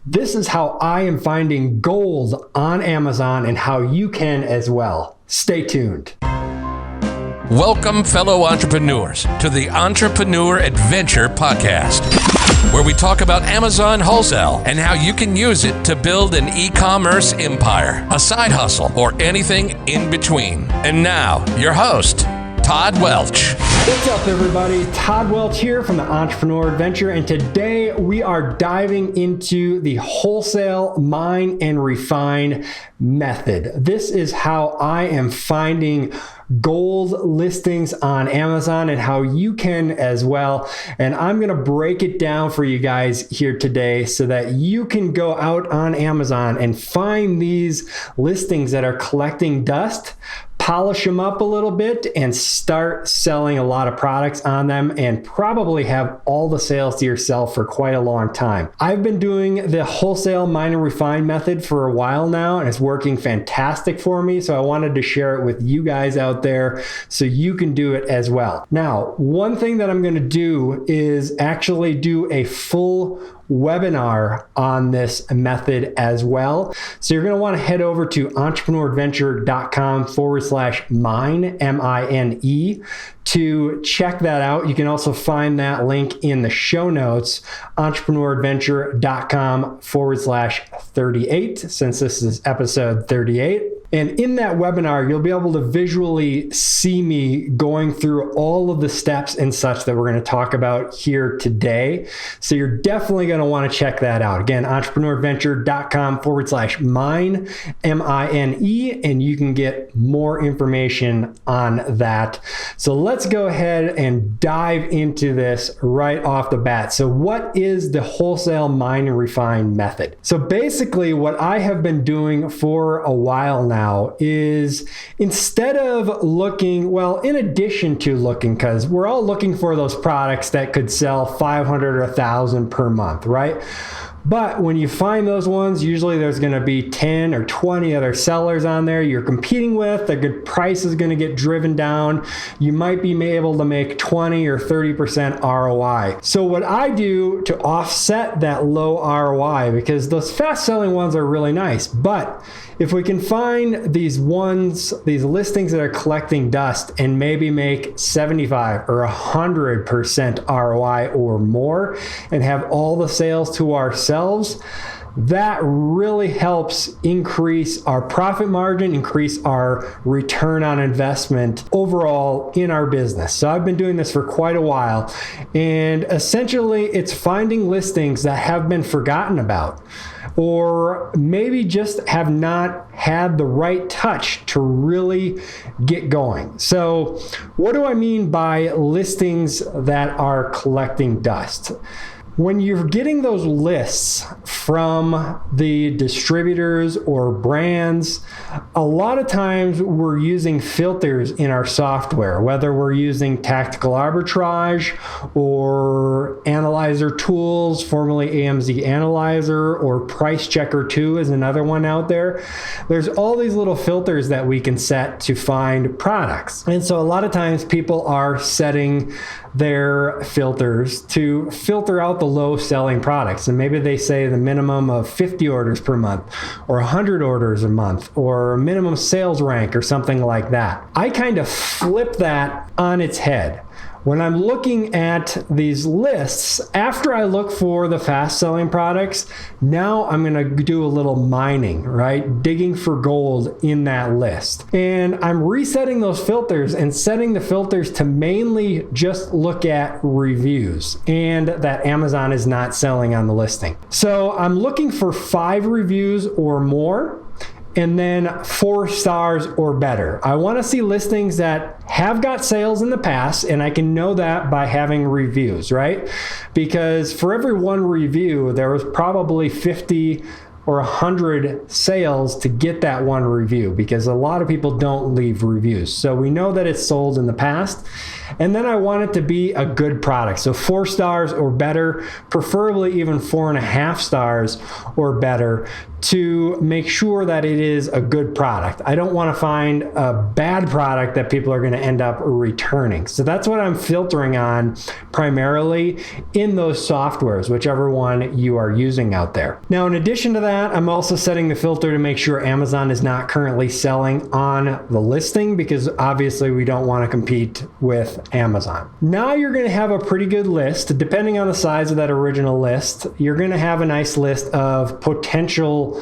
This is how I am finding gold on Amazon and how you can as well. Stay tuned. Welcome, fellow entrepreneurs, to the Entrepreneur Adventure Podcast, where we talk about Amazon Wholesale and how you can use it to build an e-commerce empire, a side hustle, or anything in between. And now, your host, Todd Welch. What's up, everybody? Todd Welch here from the Entrepreneur Adventure, and today we are diving into the wholesale mine and refine method. This is how I am finding gold listings on Amazon and how you can as well. And I'm going to break it down for you guys here today so that you can go out on Amazon and find these listings that are collecting dust, polish them up a little bit, and start selling a lot of products on them, and probably have all the sales to yourself for quite a long time. I've been doing the wholesale mine and refine method for a while now, and it's working fantastic for me. So I wanted to share it with you guys out there so you can do it as well. Now, one thing that I'm going to do is actually do a full webinar on this method as well. So you're going to want to head over to entrepreneuradventure.com/mine, M-I-N-E, to check that out. You can also find that link in the show notes, entrepreneuradventure.com/38, since this is episode 38. And in that webinar, you'll be able to visually see me going through all of the steps and such that we're going to talk about here today. So you're definitely going to want to check that out. Again, entrepreneuradventure.com/mine, M-I-N-E, and you can get more information on that. So let's go ahead and dive into this right off the bat. So what is the wholesale mine and refine method? So basically what I have been doing for a while now is, instead of looking, well, in addition to looking, because we're all looking for those products that could sell 500 or 1,000 per month, right? But when you find those ones, usually there's going to be 10 or 20 other sellers on there you're competing with. The good price is going to get driven down. You might be able to make 20 or 30% ROI. So what I do to offset that low ROI, because those fast selling ones are really nice, but if we can find these listings that are collecting dust and maybe make 75 or 100% ROI or more and have all the sales to ourselves, that really helps increase our profit margin, increase our return on investment overall in our business. So I've been doing this for quite a while, and essentially it's finding listings that have been forgotten about, or maybe just have not had the right touch to really get going. So what do I mean by listings that are collecting dust? When you're getting those lists from the distributors or brands, a lot of times we're using filters in our software, whether we're using Tactical Arbitrage or Analyzer Tools, formerly AMZ Analyzer, or Price Checker 2 is another one out there. There's all these little filters that we can set to find products. And so a lot of times people are setting their filters to filter out the low selling products. And maybe they say the minimum of 50 orders per month or 100 orders a month or a minimum sales rank or something like that. I kind of flip that on its head. When I'm looking at these lists, after I look for the fast selling products, now I'm going to do a little mining, right? Digging for gold in that list. And I'm resetting those filters and setting the filters to mainly just look at reviews and that Amazon is not selling on the listing. So I'm looking for 5 reviews or more, and then 4 stars or better. I want to see listings that have got sales in the past, and I can know that by having reviews, right? Because for every 1 review, there was probably 50 or 100 sales to get that 1 review, because a lot of people don't leave reviews. So we know that it's sold in the past. And then I want it to be a good product. So 4 stars or better, preferably even 4.5 stars or better, to make sure that it is a good product. I don't want to find a bad product that people are going to end up returning. So that's what I'm filtering on primarily in those softwares, whichever one you are using out there. Now, in addition to that, I'm also setting the filter to make sure Amazon is not currently selling on the listing, because obviously we don't want to compete with Amazon. Now you're going to have a pretty good list. Depending on the size of that original list, you're going to have a nice list of potential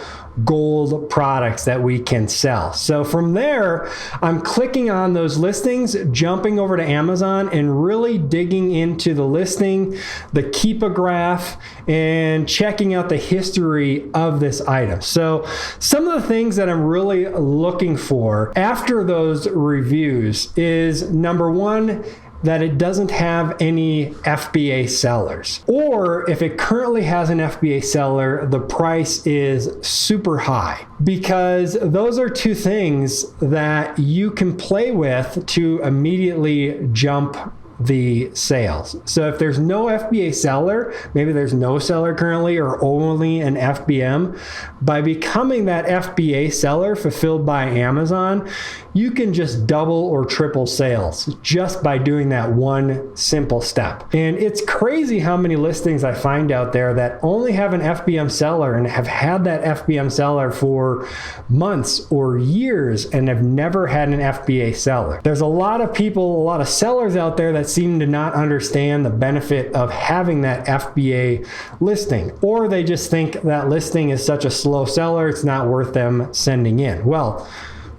gold products that we can sell. So from there, I'm clicking on those listings, jumping over to Amazon and really digging into the listing, the Keepa graph, and checking out the history of this item. So some of the things that I'm really looking for after those reviews is, number one, that it doesn't have any FBA sellers. Or if it currently has an FBA seller, the price is super high, because those are two things that you can play with to immediately jump the sales. So if there's no FBA seller, maybe there's no seller currently or only an FBM, by becoming that FBA seller fulfilled by Amazon, you can just double or triple sales just by doing that one simple step. And it's crazy how many listings I find out there that only have an FBM seller and have had that FBM seller for months or years and have never had an FBA seller. There's a lot of people, a lot of sellers out there that seem to not understand the benefit of having that FBA listing, or they just think that listing is such a slow seller, it's not worth them sending in. Well,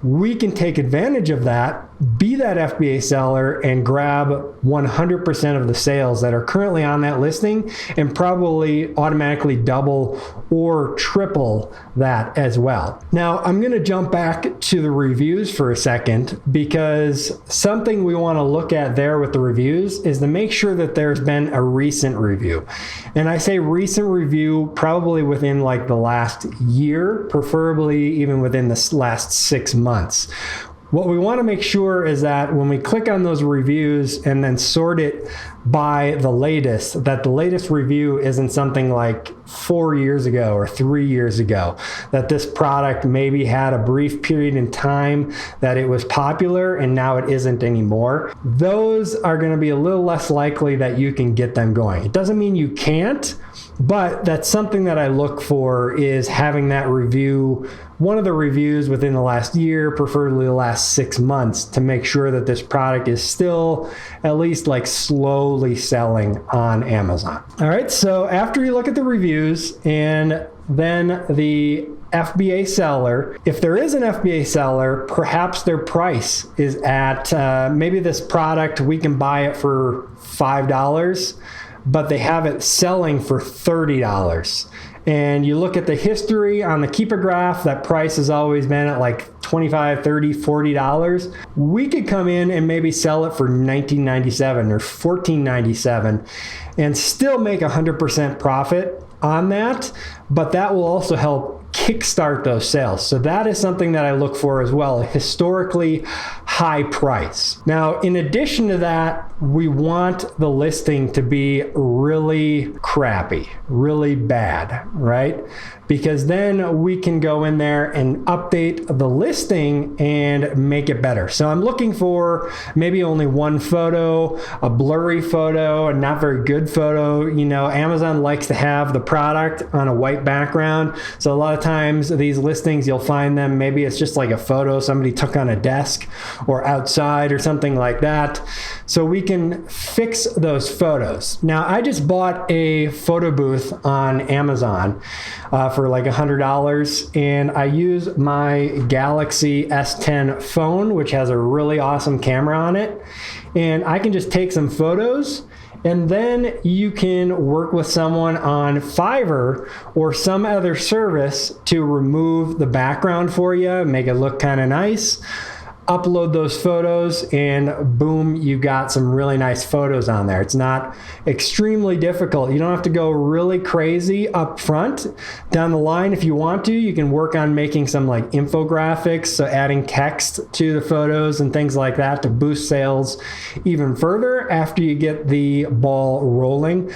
we can take advantage of that, be that FBA seller, and grab 100% of the sales that are currently on that listing, and probably automatically double or triple that as well. Now, I'm going to jump back to the reviews for a second, because something we want to look at there with the reviews is to make sure that there's been a recent review. And I say recent review probably within like the last year, preferably even within the last 6 months. What we want to make sure is that when we click on those reviews and then sort it by the latest, that the latest review isn't something like 4 years ago or 3 years ago, that this product maybe had a brief period in time that it was popular and now it isn't anymore. Those are going to be a little less likely that you can get them going. It doesn't mean you can't, but that's something that I look for, is having that review, one of the reviews within the last year, preferably the last 6 months, to make sure that this product is still at least like slowly selling on Amazon. All right, so after you look at the reviews and then the FBA seller, if there is an FBA seller, perhaps their price is at, maybe this product, we can buy it for $5, but they have it selling for $30. And you look at the history on the Keepa graph, that price has always been at like $25, $30, $40. We could come in and maybe sell it for $19.97 or $14.97 and still make 100% profit on that, but that will also help kickstart those sales. So that is something that I look for as well, a historically high price. Now, in addition to that, we want the listing to be really crappy, really bad, right? Because then we can go in there and update the listing and make it better. So I'm looking for maybe only one photo, a blurry photo, a not very good photo. You know, Amazon likes to have the product on a white background. So a lot of times these listings, you'll find them, maybe it's just like a photo somebody took on a desk or outside or something like that. So we can fix those photos. Now, I just bought a photo booth on Amazon for like $100, and I use my Galaxy S10 phone, which has a really awesome camera on it, and I can just take some photos. And then you can work with someone on Fiverr or some other service to remove the background for you, make it look kind of nice. Upload those photos, and boom, you got some really nice photos on there. It's not extremely difficult. You don't have to go really crazy up front. Down the line, if you want to, you can work on making some like infographics, so adding text to the photos and things like that to boost sales even further after you get the ball rolling.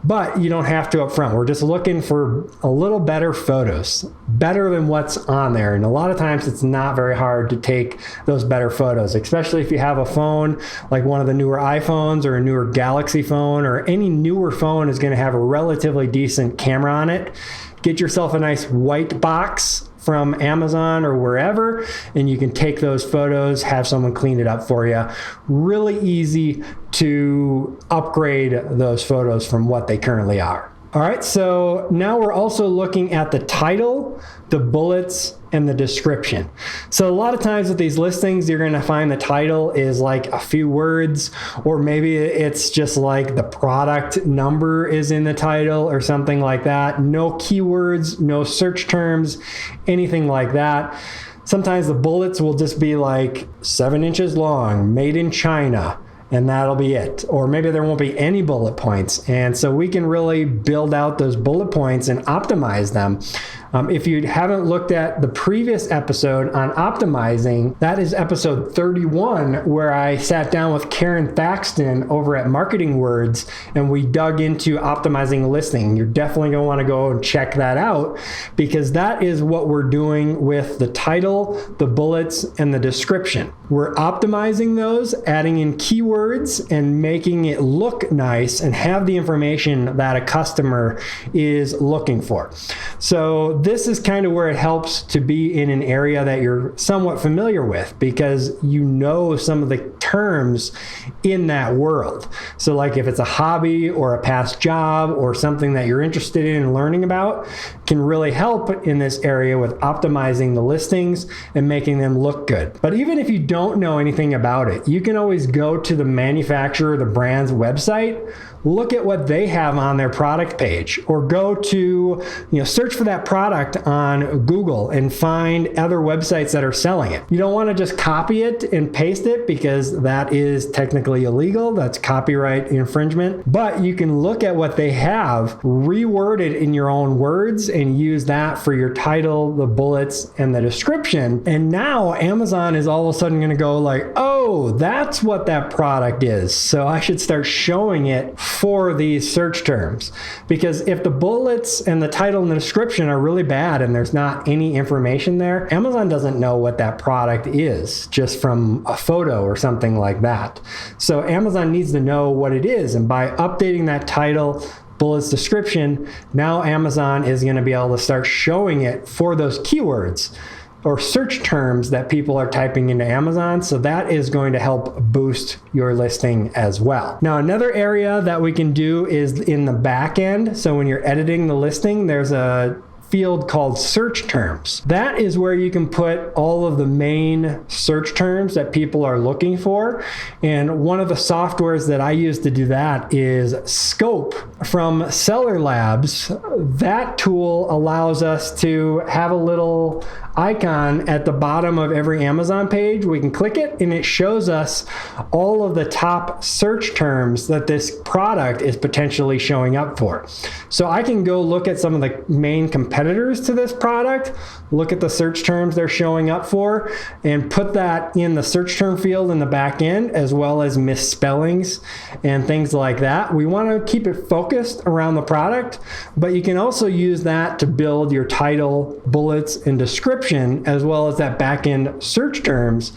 but you don't have to up front. We're just looking for a little better photos, better than what's on there. And a lot of times it's not very hard to take those better photos, especially if you have a phone like one of the newer iPhones or a newer Galaxy phone, or any newer phone is going to have a relatively decent camera on it. Get yourself a nice white box from Amazon or wherever, and you can take those photos, have someone clean it up for you. Really easy to upgrade those photos from what they currently are. All right, so now we're also looking at the title, the bullets, and the description. So a lot of times with these listings, you're going to find the title is like a few words, or maybe it's just like the product number is in the title or something like that. No keywords, no search terms, anything like that. Sometimes the bullets will just be like 7 inches long, made in China, and that'll be it. Or maybe there won't be any bullet points. And so we can really build out those bullet points and optimize them. If you haven't looked at the previous episode on optimizing, that is episode 31, where I sat down with Karen Thaxton over at Marketing Words, and we dug into optimizing a listing. You're definitely going to want to go and check that out, because that is what we're doing with the title, the bullets, and the description. We're optimizing those, adding in keywords, and making it look nice and have the information that a customer is looking for. So this is kind of where it helps to be in an area that you're somewhat familiar with, because you know some of the terms in that world. So like if it's a hobby or a past job or something that you're interested in learning about, can really help in this area with optimizing the listings and making them look good. But even if you don't know anything about it, you can always go to the manufacturer, the brand's website, look at what they have on their product page, or go to, search for that product on Google and find other websites that are selling it. You don't want to just copy it and paste it, because that is technically illegal. That's copyright infringement. But you can look at what they have, reword it in your own words, and use that for your title, the bullets, and the description. And now Amazon is all of a sudden going to go like, oh, that's what that product is. So I should start showing it for these search terms. Because if the bullets and the title and the description are really bad and there's not any information there, Amazon doesn't know what that product is just from a photo or something like that. So Amazon needs to know what it is. And by updating that title, bullets, description, now Amazon is going to be able to start showing it for those keywords or search terms that people are typing into Amazon. So that is going to help boost your listing as well. Now, another area that we can do is in the back end. So when you're editing the listing, there's a field called search terms. That is where you can put all of the main search terms that people are looking for. And one of the softwares that I use to do that is Scope from Seller Labs. That tool allows us to have a little icon at the bottom of every Amazon page. We can click it and it shows us all of the top search terms that this product is potentially showing up for. So I can go look at some of the main competitors to this product, look at the search terms they're showing up for, and put that in the search term field in the back end, as well as misspellings and things like that. We want to keep it focused around the product, but you can also use that to build your title, bullets, and description, as well as that back-end search terms,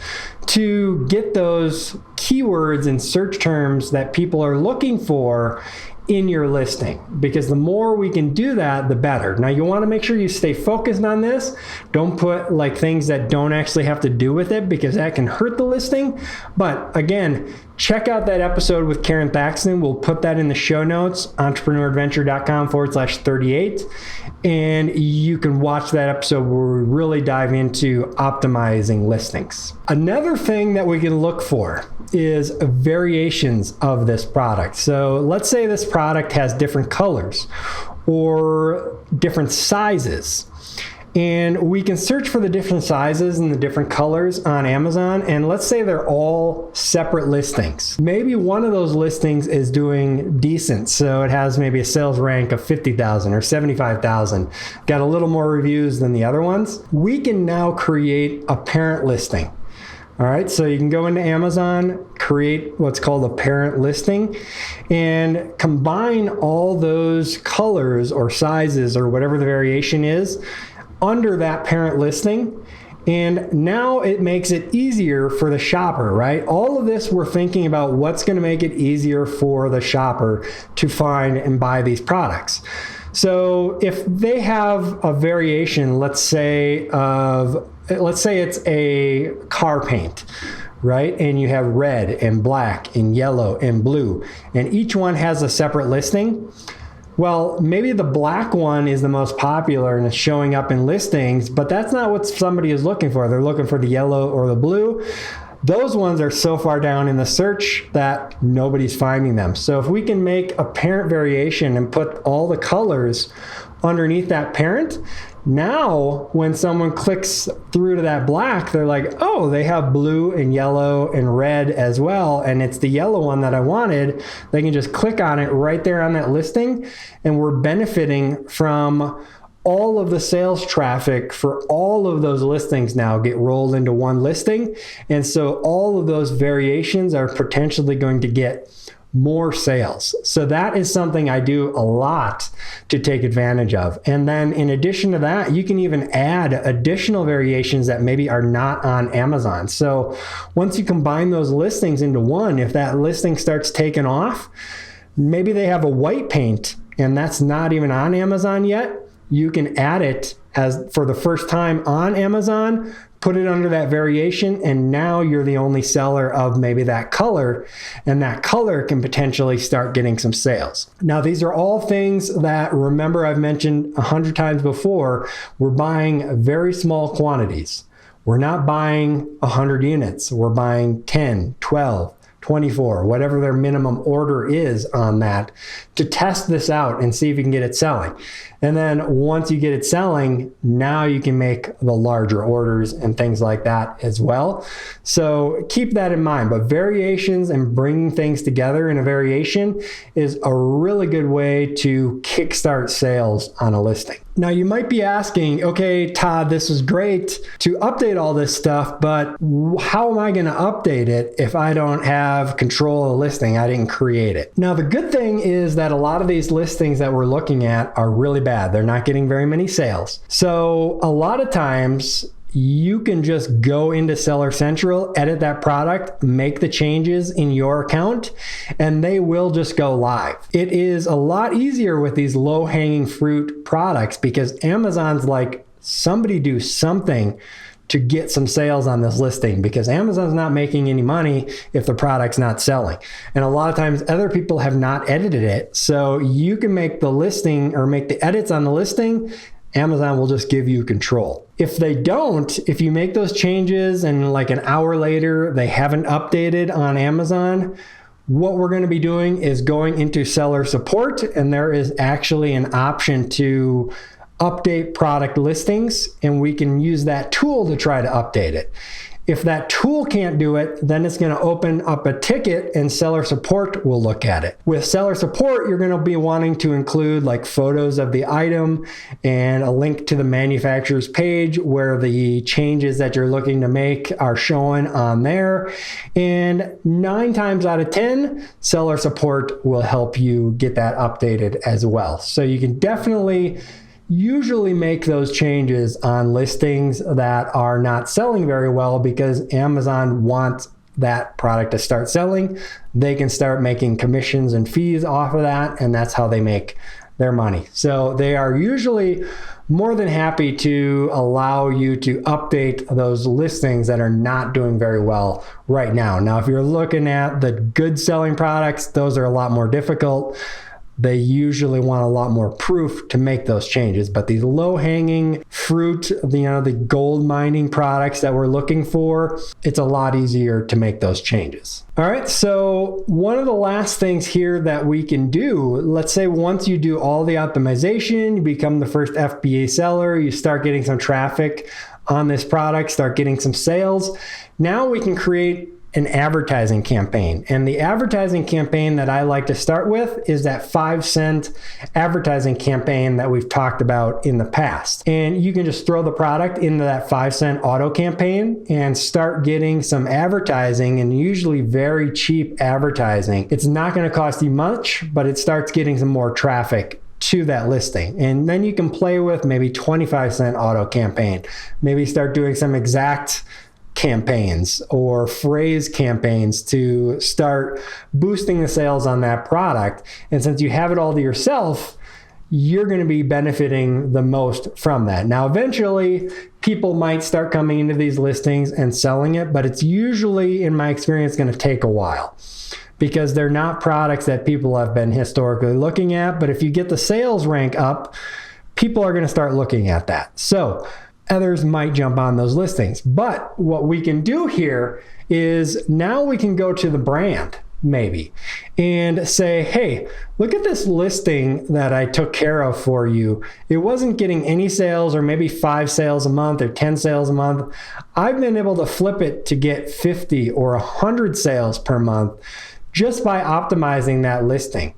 to get those keywords and search terms that people are looking for in your listing, because the more we can do that, the better. Now, you want to make sure you stay focused on this. Don't put like things that don't actually have to do with it, because that can hurt the listing. But again, check out that episode with Karen Thaxton. We'll put that in the show notes, entrepreneuradventure.com/38. And you can watch that episode where we really dive into optimizing listings. Another thing that we can look for is variations of this product. So let's say this product has different colors or different sizes. And we can search for the different sizes and the different colors on Amazon. And let's say they're all separate listings. Maybe one of those listings is doing decent. So it has maybe a sales rank of 50,000 or 75,000. Got a little more reviews than the other ones. We can now create a parent listing. All right, so you can go into Amazon, create what's called a parent listing and combine all those colors or sizes or whatever the variation is under that parent listing. And now it makes it easier for the shopper, right? All of this, we're thinking about what's going to make it easier for the shopper to find and buy these products. So if they have a variation, let's say it's a car paint, right? And you have red and black and yellow and blue, and each one has a separate listing. Well, maybe the black one is the most popular and it's showing up in listings, but that's not what somebody is looking for. They're looking for the yellow or the blue. Those ones are so far down in the search that nobody's finding them. So if we can make a parent variation and put all the colors underneath that parent, now when someone clicks through to that black, they're like, oh, they have blue and yellow and red as well, and it's the yellow one that I wanted. They can just click on it right there on that listing, and we're benefiting from all of the sales traffic for all of those listings now get rolled into one listing. And so all of those variations are potentially going to get more sales. So that is something I do a lot to take advantage of. And then in addition to that, you can even add additional variations that maybe are not on Amazon. So once you combine those listings into one, if that listing starts taking off, maybe they have a white paint and that's not even on Amazon yet. You can add it as for the first time on Amazon, put it under that variation, and now you're the only seller of maybe that color, and that color can potentially start getting some sales. Now, these are all things that, remember, I've mentioned 100 times before, we're buying very small quantities. We're not buying 100 units. We're buying 10, 12, 24, whatever their minimum order is on that, to test this out and see if you can get it selling. And then once you get it selling, now you can make the larger orders and things like that as well. So keep that in mind. But variations and bringing things together in a variation is a really good way to kickstart sales on a listing. Now you might be asking, okay, Todd, this is great to update all this stuff, but how am I going to update it if I don't have control of the listing? I didn't create it. Now the good thing is that a lot of these listings that we're looking at are really bad. They're not getting very many sales. So a lot of times you can just go into Seller Central, edit that product, make the changes in your account, and they will just go live. It is a lot easier with these low-hanging fruit products because Amazon's like, somebody do something to get some sales on this listing, because Amazon's not making any money if the product's not selling. And a lot of times other people have not edited it. So you can make the listing or make the edits on the listing. Amazon will just give you control. If they don't, if you make those changes and like an hour later, they haven't updated on Amazon, what we're going to be doing is going into seller support, and there is actually an option to update product listings, and we can use that tool to try to update it. If that tool can't do it, then it's going to open up a ticket and seller support will look at it. With seller support, you're going to be wanting to include like photos of the item and a link to the manufacturer's page where the changes that you're looking to make are shown on there. And 9 times out of 10, seller support will help you get that updated as well. So you can definitely usually make those changes on listings that are not selling very well, because Amazon wants that product to start selling. They can start making commissions and fees off of that, and that's how they make their money. So they are usually more than happy to allow you to update those listings that are not doing very well right now. Now, if you're looking at the good selling products, those are a lot more difficult. They usually want a lot more proof to make those changes. But these low-hanging fruit, the gold mining products that we're looking for, it's a lot easier to make those changes. All right, so one of the last things here that we can do, let's say once you do all the optimization, you become the first FBA seller, you start getting some traffic on this product, start getting some sales. Now we can create an advertising campaign. And the advertising campaign that I like to start with is that 5-cent advertising campaign that we've talked about in the past. And you can just throw the product into that 5-cent auto campaign and start getting some advertising, and usually very cheap advertising. It's not going to cost you much, but it starts getting some more traffic to that listing. And then you can play with maybe 25-cent auto campaign, maybe start doing some exact campaigns or phrase campaigns to start boosting the sales on that product. And since you have it all to yourself, you're going to be benefiting the most from that. Now, eventually, people might start coming into these listings and selling it, but it's usually, in my experience, going to take a while, because they're not products that people have been historically looking at. But if you get the sales rank up, people are going to start looking at that. So others might jump on those listings. But what we can do here is now we can go to the brand maybe and say, hey, look at this listing that I took care of for you. It wasn't getting any sales, or maybe 5 sales a month or 10 sales a month. I've been able to flip it to get 50 or 100 sales per month just by optimizing that listing.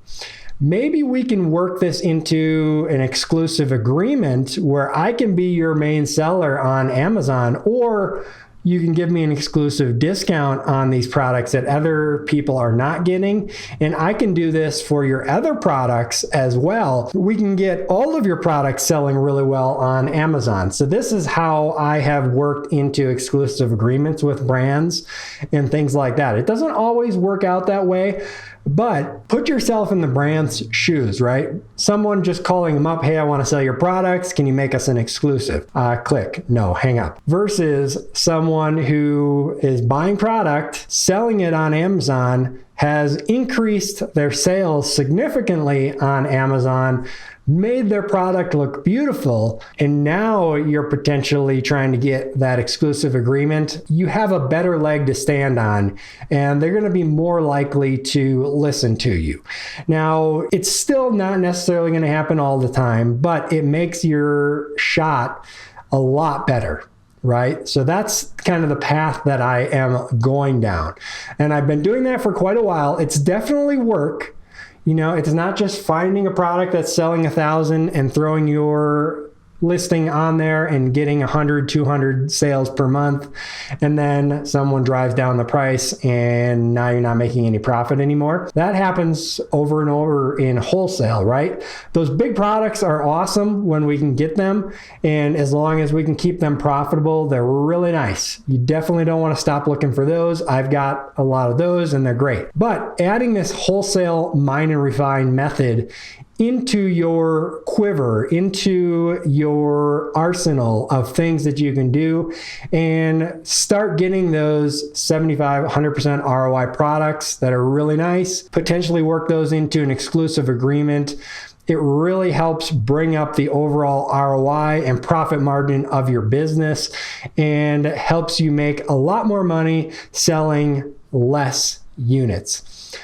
Maybe we can work this into an exclusive agreement where I can be your main seller on Amazon, or you can give me an exclusive discount on these products that other people are not getting. And I can do this for your other products as well. We can get all of your products selling really well on Amazon. So this is how I have worked into exclusive agreements with brands and things like that. It doesn't always work out that way, but put yourself in the brand's shoes, right? Someone just calling them up, hey, I want to sell your products. Can you make us an exclusive? Click, no, hang up. Versus someone who is buying product, selling it on Amazon, has increased their sales significantly on Amazon, made their product look beautiful, and now you're potentially trying to get that exclusive agreement. You have a better leg to stand on, and they're going to be more likely to listen to you. Now, it's still not necessarily going to happen all the time, but it makes your shot a lot better, right? So that's kind of the path that I am going down. And I've been doing that for quite a while. It's definitely work. You know, it's not just finding a product that's selling 1,000 and throwing your listing on there and getting 100, 200 sales per month, and then someone drives down the price and now you're not making any profit anymore. That happens over and over in wholesale, right? Those big products are awesome when we can get them, and as long as we can keep them profitable, they're really nice. You definitely don't want to stop looking for those. I've got a lot of those and they're great. But adding this wholesale mine and refine method into your quiver, into your arsenal of things that you can do, and start getting those 75, 100% ROI products that are really nice, potentially work those into an exclusive agreement. It really helps bring up the overall ROI and profit margin of your business, and helps you make a lot more money selling less units.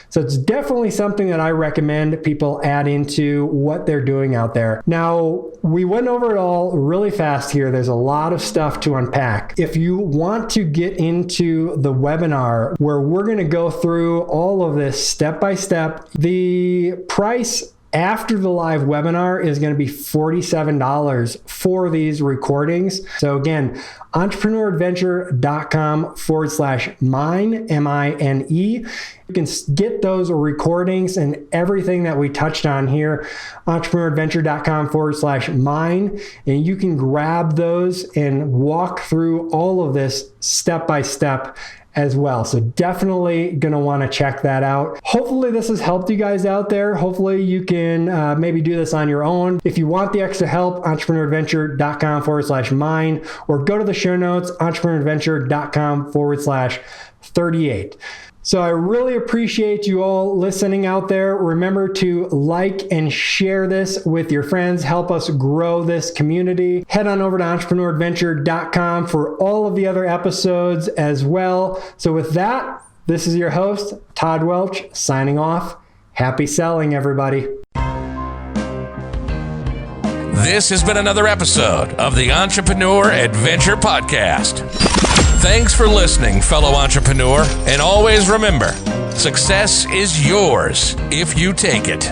So it's definitely something that I recommend people add into what they're doing out there. Now, we went over it all really fast here. There's a lot of stuff to unpack. If you want to get into the webinar where we're going to go through all of this step by step, the price after the live webinar is going to be $47 for these recordings. So again, entrepreneuradventure.com/mine, M-I-N-E. You can get those recordings and everything that we touched on here, entrepreneuradventure.com/mine, and you can grab those and walk through all of this step by step as well. So definitely going to want to check that out. Hopefully this has helped you guys out there. Hopefully you can maybe do this on your own. If you want the extra help, entrepreneuradventure.com/mine, or go to the show notes, entrepreneuradventure.com/38. So I really appreciate you all listening out there. Remember to like and share this with your friends. Help us grow this community. Head on over to entrepreneuradventure.com for all of the other episodes as well. So with that, this is your host, Todd Welch, signing off. Happy selling, everybody. This has been another episode of the Entrepreneur Adventure Podcast. Thanks for listening, fellow entrepreneur. And always remember, success is yours if you take it.